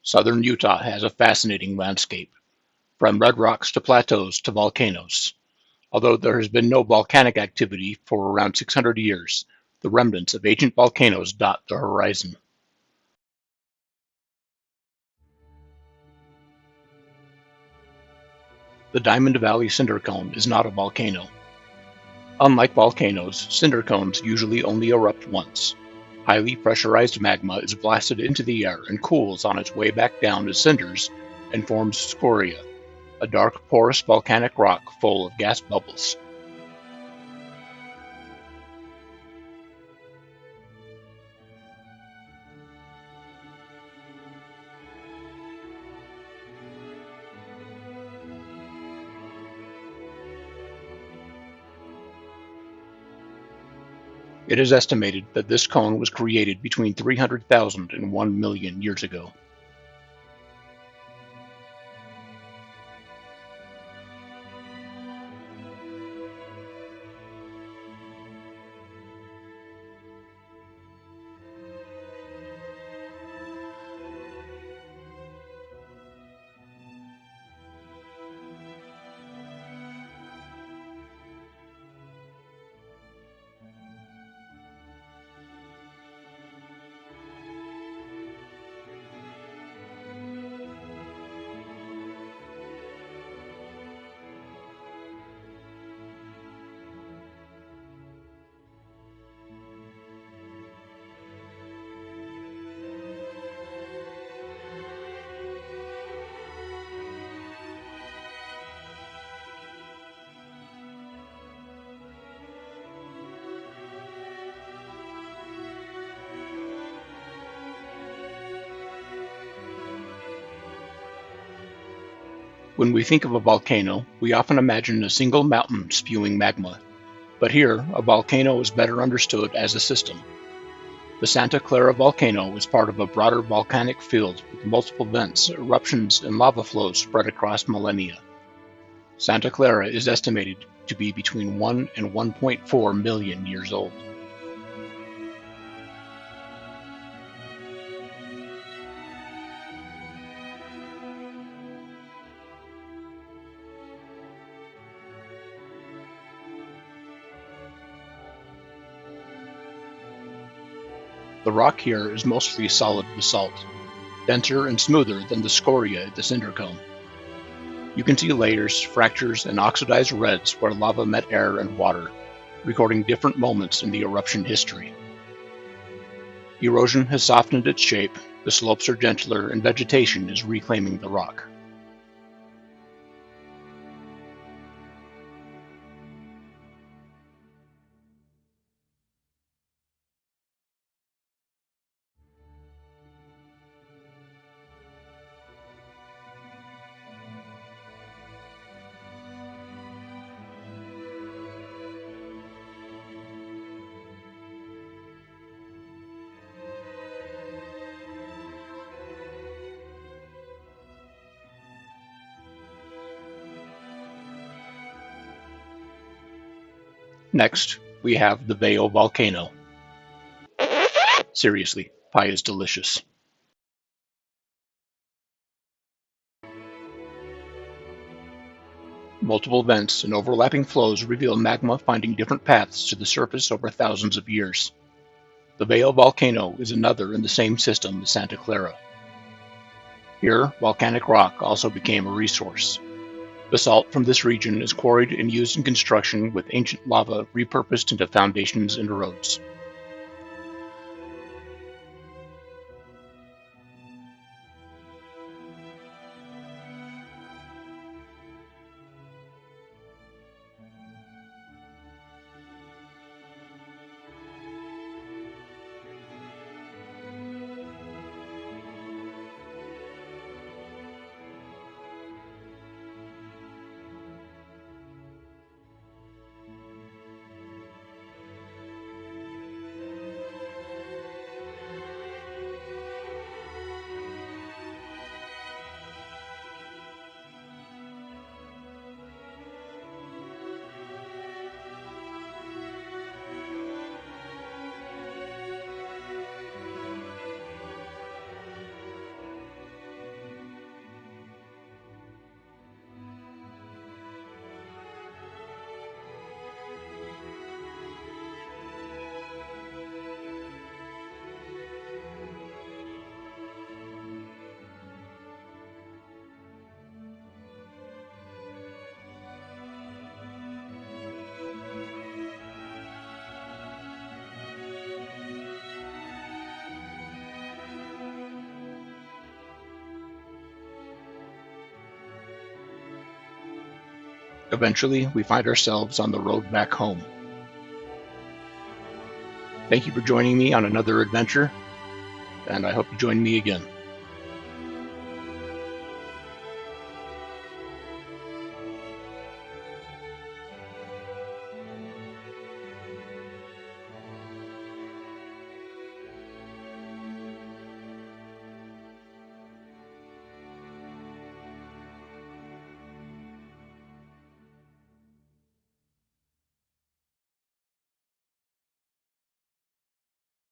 Southern Utah has a fascinating landscape, from red rocks to plateaus to volcanoes. Although there has been no volcanic activity for around 600 years, the remnants of ancient volcanoes dot the horizon. The Diamond Valley Cinder Cone is not a volcano. Unlike volcanoes, cinder cones usually only erupt once. Highly pressurized magma is blasted into the air and cools on its way back down as cinders and forms scoria, a dark, porous volcanic rock full of gas bubbles. It is estimated that this cone was created between 300,000 and 1 million years ago. When we think of a volcano, we often imagine a single mountain spewing magma, but here, a volcano is better understood as a system. The Santa Clara volcano is part of a broader volcanic field with multiple vents, eruptions, and lava flows spread across millennia. Santa Clara is estimated to be between 1 and 1.4 million years old. The rock here is mostly solid basalt, denser and smoother than the scoria at the cinder cone. You can see layers, fractures, and oxidized reds where lava met air and water, recording different moments in the eruption history. Erosion has softened its shape, the slopes are gentler, and vegetation is reclaiming the rock. Next, we have the Veyo volcano. Seriously, pie is delicious. Multiple vents and overlapping flows reveal magma finding different paths to the surface over thousands of years. The Veyo volcano is another in the same system as Santa Clara. Here, volcanic rock also became a resource. Basalt from this region is quarried and used in construction, with ancient lava repurposed into foundations and roads. Eventually, we find ourselves on the road back home. Thank you for joining me on another adventure, and I hope you join me again.